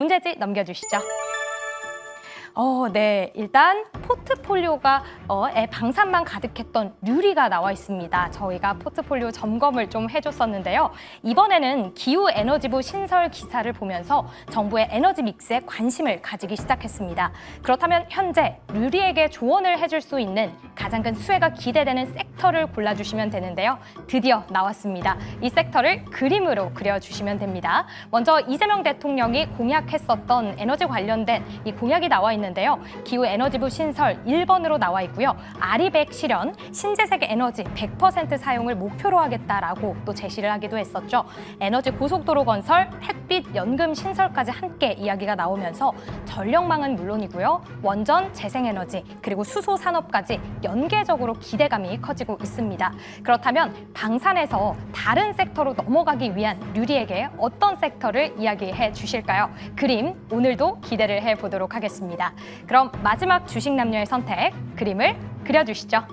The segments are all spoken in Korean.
문제지 넘겨주시죠. 네. 일단 포트폴리오가 방산만 가득했던 류리가 나와 있습니다. 저희가 포트폴리오 점검을 좀 해줬었는데요. 이번에는 기후에너지부 신설 기사를 보면서 정부의 에너지 믹스에 관심을 가지기 시작했습니다. 그렇다면 현재 류리에게 조언을 해줄 수 있는 가장 큰 수혜가 기대되는 섹터를 골라주시면 되는데요. 드디어 나왔습니다. 이 섹터를 그림으로 그려주시면 됩니다. 먼저 이재명 대통령이 공약했었던 에너지 관련된 이 공약이 나와 있는데요. 기후에너지부 신설 1번으로 나와 있고요. 아리백 실현, 신재생 에너지 100% 사용을 목표로 하겠다라고 또 제시를 하기도 했었죠. 에너지 고속도로 건설, 햇빛 연금 신설까지 함께 이야기가 나오면서 전력망은 물론이고요. 원전, 재생에너지, 그리고 수소 산업까지 연계적으로 기대감이 커지고 있습니다. 그렇다면 방산에서 다른 섹터로 넘어가기 위한 류리에게 어떤 섹터를 이야기해 주실까요? 그림 오늘도 기대를 해보도록 하겠습니다. 그럼 마지막 주식 남녀의 선택, 그림을 그려주시죠.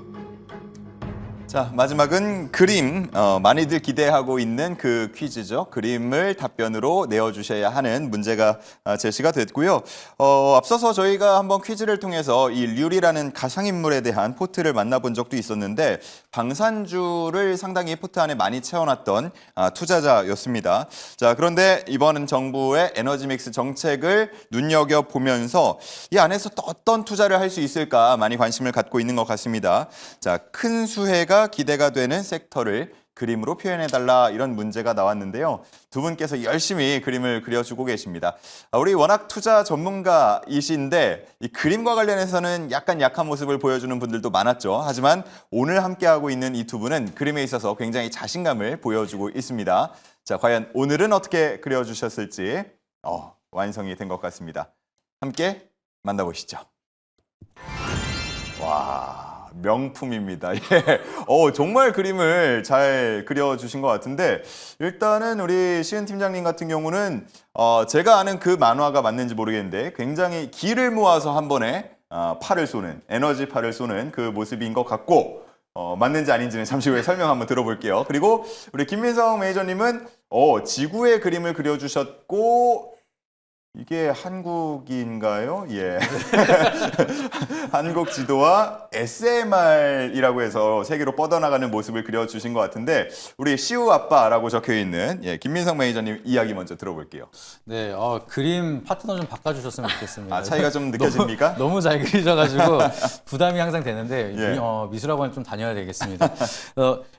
자, 마지막은 그림, 많이들 기대하고 있는 그 퀴즈죠. 그림을 답변으로 내어주셔야 하는 문제가 제시가 됐고요. 앞서서 저희가 한번 퀴즈를 통해서 이 류리라는 가상인물에 대한 포트를 만나본 적도 있었는데 방산주를 상당히 포트 안에 많이 채워놨던 투자자였습니다. 자, 그런데 이번은 정부의 에너지 믹스 정책을 눈여겨보면서 이 안에서 또 어떤 투자를 할 수 있을까 많이 관심을 갖고 있는 것 같습니다. 자, 큰 수혜가 기대가 되는 섹터를 그림으로 표현해달라 이런 문제가 나왔는데요. 두 분께서 열심히 그림을 그려주고 계십니다. 우리 워낙 투자 전문가이신데 이 그림과 관련해서는 약간 약한 모습을 보여주는 분들도 많았죠. 하지만 오늘 함께하고 있는 이 두 분은 그림에 있어서 굉장히 자신감을 보여주고 있습니다. 자, 과연 오늘은 어떻게 그려주셨을지 완성이 된 것 같습니다. 함께 만나보시죠. 와. 명품입니다. 예. 정말 그림을 잘 그려주신 것 같은데 일단은 우리 시은 팀장님 같은 경우는 제가 아는 그 만화가 맞는지 모르겠는데 굉장히 기를 모아서 한 번에 팔을 쏘는 에너지 팔을 쏘는 그 모습인 것 같고 맞는지 아닌지는 잠시 후에 설명 한번 들어볼게요. 그리고 우리 김민성 매니저님은 지구의 그림을 그려주셨고 이게 한국인가요? 예. 한국 지도와 SMR이라고 해서 세계로 뻗어나가는 모습을 그려주신 것 같은데 우리 시우 아빠라고 적혀있는 김민성 매니저님 이야기 먼저 들어볼게요. 네, 그림 파트너 좀 바꿔주셨으면 좋겠습니다. 차이가 좀 느껴집니까? 너무 잘 그리셔가지고 부담이 항상 되는데 예. 미술학원 좀 다녀야 되겠습니다.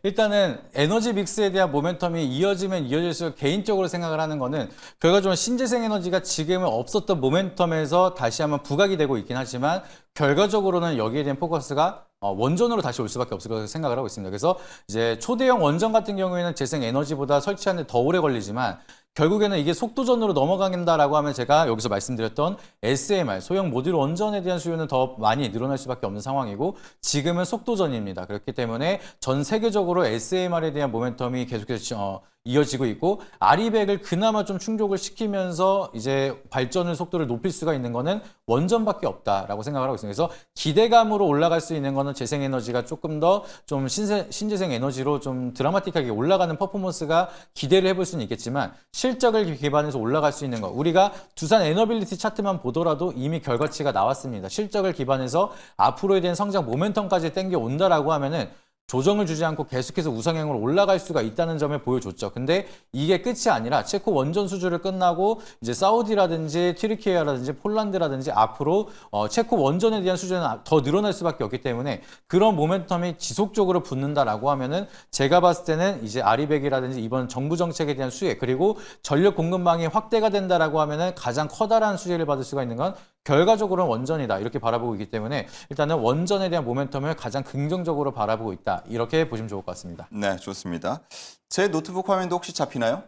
일단은 에너지 믹스에 대한 모멘텀이 이어지면 이어질수록 개인적으로 생각을 하는 거는 결과적으로 신재생 에너지가 지금은 없었던 모멘텀에서 다시 한번 부각이 되고 있긴 하지만 결과적으로는 여기에 대한 포커스가 원전으로 다시 올 수밖에 없을 거라고 생각을 하고 있습니다. 그래서 이제 초대형 원전 같은 경우에는 재생 에너지보다 설치하는 데 더 오래 걸리지만 결국에는 이게 속도전으로 넘어간다라고 하면 제가 여기서 말씀드렸던 SMR, 소형 모듈 원전에 대한 수요는 더 많이 늘어날 수밖에 없는 상황이고 지금은 속도전입니다. 그렇기 때문에 전 세계적으로 SMR에 대한 모멘텀이 계속해서 이어지고 있고 아리백을 그나마 좀 충족을 시키면서 이제 발전의 속도를 높일 수가 있는 거는 원전밖에 없다라고 생각을 하고 있습니다. 그래서 기대감으로 올라갈 수 있는 거는 재생에너지가 조금 더 좀 신재생 에너지로 좀 드라마틱하게 올라가는 퍼포먼스가 기대를 해볼 수는 있겠지만 실적을 기반해서 올라갈 수 있는 거 우리가 두산 에너빌리티 차트만 보더라도 이미 결과치가 나왔습니다. 실적을 기반해서 앞으로에 대한 성장 모멘텀까지 땡겨 온다라고 하면은 조정을 주지 않고 계속해서 우상향으로 올라갈 수가 있다는 점을 보여줬죠. 근데 이게 끝이 아니라 체코 원전 수주를 끝나고 이제 사우디라든지 튀르키예라든지 폴란드라든지 앞으로 체코 원전에 대한 수주는 더 늘어날 수밖에 없기 때문에 그런 모멘텀이 지속적으로 붙는다라고 하면은 제가 봤을 때는 이제 아리백이라든지 이번 정부 정책에 대한 수혜 그리고 전력 공급망이 확대가 된다라고 하면은 가장 커다란 수혜를 받을 수가 있는 건 결과적으로는 원전이다 이렇게 바라보고 있기 때문에 일단은 원전에 대한 모멘텀을 가장 긍정적으로 바라보고 있다 이렇게 보시면 좋을 것 같습니다. 네, 좋습니다. 제 노트북 화면도 혹시 잡히나요?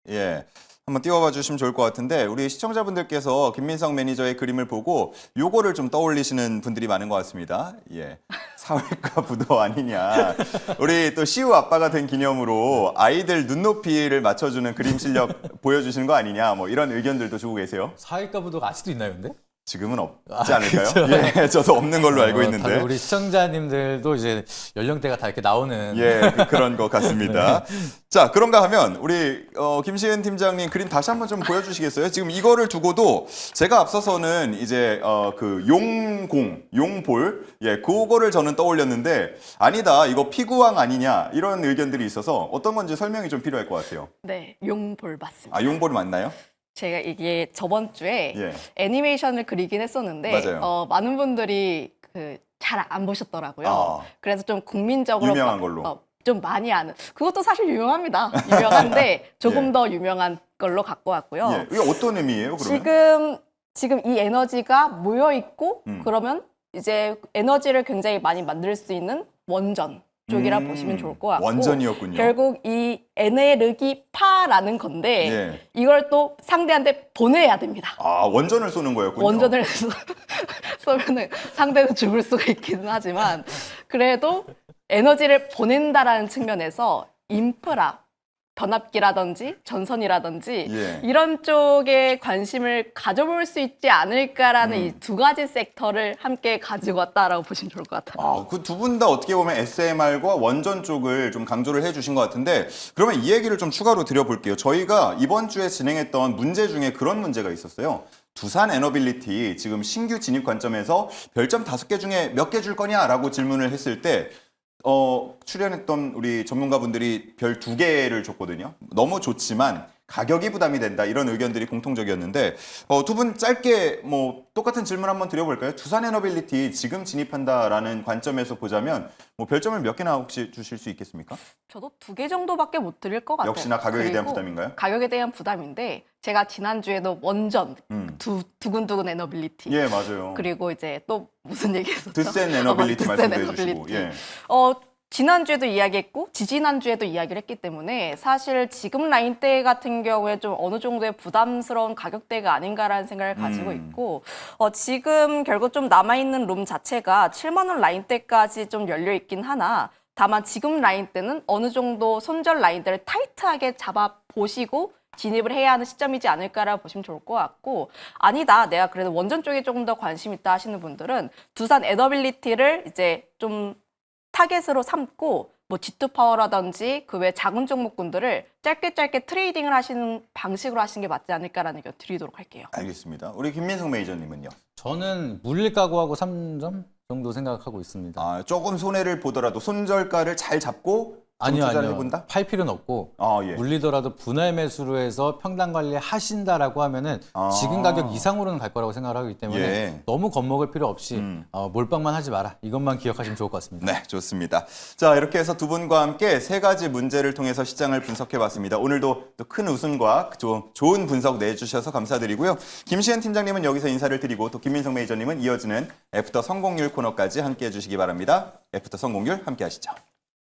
예. 한번 띄워봐 주시면 좋을 것 같은데 우리 시청자분들께서 김민성 매니저의 그림을 보고 요거를 좀 떠올리시는 분들이 많은 것 같습니다. 예. 사회과 부도 아니냐. 우리 또 시우 아빠가 된 기념으로 아이들 눈높이를 맞춰주는 그림 실력 보여주시는 거 아니냐. 뭐 이런 의견들도 주고 계세요. 사회과 부도가 아직도 있나요, 근데? 지금은 없지 않을까요? 그쵸. 예, 저도 없는 걸로 알고 다들 있는데. 우리 시청자님들도 이제 연령대가 다 이렇게 나오는 예, 그런 것 같습니다. 자, 그런가 하면 우리 김시은 팀장님 그림 다시 한번 좀 보여주시겠어요? 지금 이거를 두고도 제가 앞서서는 이제 그 용공, 용볼, 예, 그거를 저는 떠올렸는데 아니다, 이거 피구왕 아니냐 이런 의견들이 있어서 어떤 건지 설명이 좀 필요할 것 같아요. 네, 용볼 맞습니다. 아, 용볼 맞나요? 제가 이게 저번 주에 예. 애니메이션을 그리긴 했었는데 맞아요. 많은 분들이 잘 안 보셨더라고요. 아. 그래서 좀 국민적으로 유명한 걸로. 좀 많이 아는 그것도 사실 유명합니다. 유명한데 조금 예. 더 유명한 걸로 갖고 왔고요. 예, 이게 어떤 의미예요, 그러면? 지금 이 에너지가 모여 있고 음. 그러면 이제 에너지를 굉장히 많이 만들 수 있는 원전 쪽이라 보시면 좋을 것 같고 원전이었군요. 결국 이 에네르기파라는 건데 예. 이걸 또 상대한테 보내야 됩니다. 아, 원전을 쏘는 거였군요. 원전을 쏘면은 상대는 죽을 수가 있기는 하지만 그래도 에너지를 보낸다라는 측면에서 인프라 변압기라든지 전선이라든지 예. 이런 쪽에 관심을 가져볼 수 있지 않을까라는 이 두 가지 섹터를 함께 가지고 왔다라고 보시면 좋을 것 같아요. 아, 그 두 분 다 어떻게 보면 SMR과 원전 쪽을 좀 강조를 해주신 것 같은데 그러면 이 얘기를 좀 추가로 드려볼게요. 저희가 이번 주에 진행했던 문제 중에 그런 문제가 있었어요. 두산 에너빌리티 지금 신규 진입 관점에서 별점 5개 중에 몇 개 줄 거냐라고 질문을 했을 때 출연했던 우리 전문가분들이 별 2개를 줬거든요. 너무 좋지만 가격이 부담이 된다 이런 의견들이 공통적이었는데 두 분 짧게 뭐 똑같은 질문 한번 드려볼까요? 두산 에너빌리티 지금 진입한다라는 관점에서 보자면 뭐 별점을 몇 개나 혹시 주실 수 있겠습니까? 저도 2개 정도밖에 못 드릴 것 같아요. 역시나 가격에 대한 그리고 부담인가요? 가격에 대한 부담인데 제가 지난주에도 원전 두근두근 에너빌리티 예, 맞아요. 그리고 이제 또 무슨 얘기했었죠? 드센 에너빌리티 드센 말씀해 주시고. 에너빌리티. 예. 지난주에도 이야기했고 지지난주에도 이야기를 했기 때문에 사실 지금 라인대 같은 경우에 좀 어느 정도의 부담스러운 가격대가 아닌가라는 생각을 가지고 있고 지금 결국 좀 남아있는 룸 자체가 7만 원 라인대까지 좀 열려 있긴 하나 다만 지금 라인대는 어느 정도 손절 라인대를 타이트하게 잡아보시고 진입을 해야 하는 시점이지 않을까라고 보시면 좋을 것 같고 아니다 내가 그래도 원전 쪽에 조금 더 관심 있다 하시는 분들은 두산 에너빌리티를 이제 좀 타겟으로 삼고 뭐 G2 파워라든지 그 외 작은 종목군들을 짧게 트레이딩을 하시는 방식으로 하시는 게 맞지 않을까라는 의견 드리도록 할게요. 알겠습니다. 우리 김민성 매니저님은요? 저는 물릴가구하고 3점 정도 생각하고 있습니다. 아, 조금 손해를 보더라도 손절가를 잘 잡고 아니요, 투자를 아니요. 해본다? 팔 필요는 없고 아, 예. 물리더라도 분할 매수로 해서 평단 관리 하신다라고 하면은 아. 지금 가격 이상으로는 갈 거라고 생각을 하기 때문에 예. 너무 겁먹을 필요 없이 몰빵만 하지 마라. 이것만 기억하시면 좋을 것 같습니다. 네, 좋습니다. 자, 이렇게 해서 두 분과 함께 3가지 문제를 통해서 시장을 분석해봤습니다. 오늘도 또 큰 웃음과 좋은 분석 내주셔서 감사드리고요. 김시은 팀장님은 여기서 인사를 드리고 또 김민성 매니저님은 이어지는 애프터 성공률 코너까지 함께해 주시기 바랍니다. 애프터 성공률 함께 하시죠.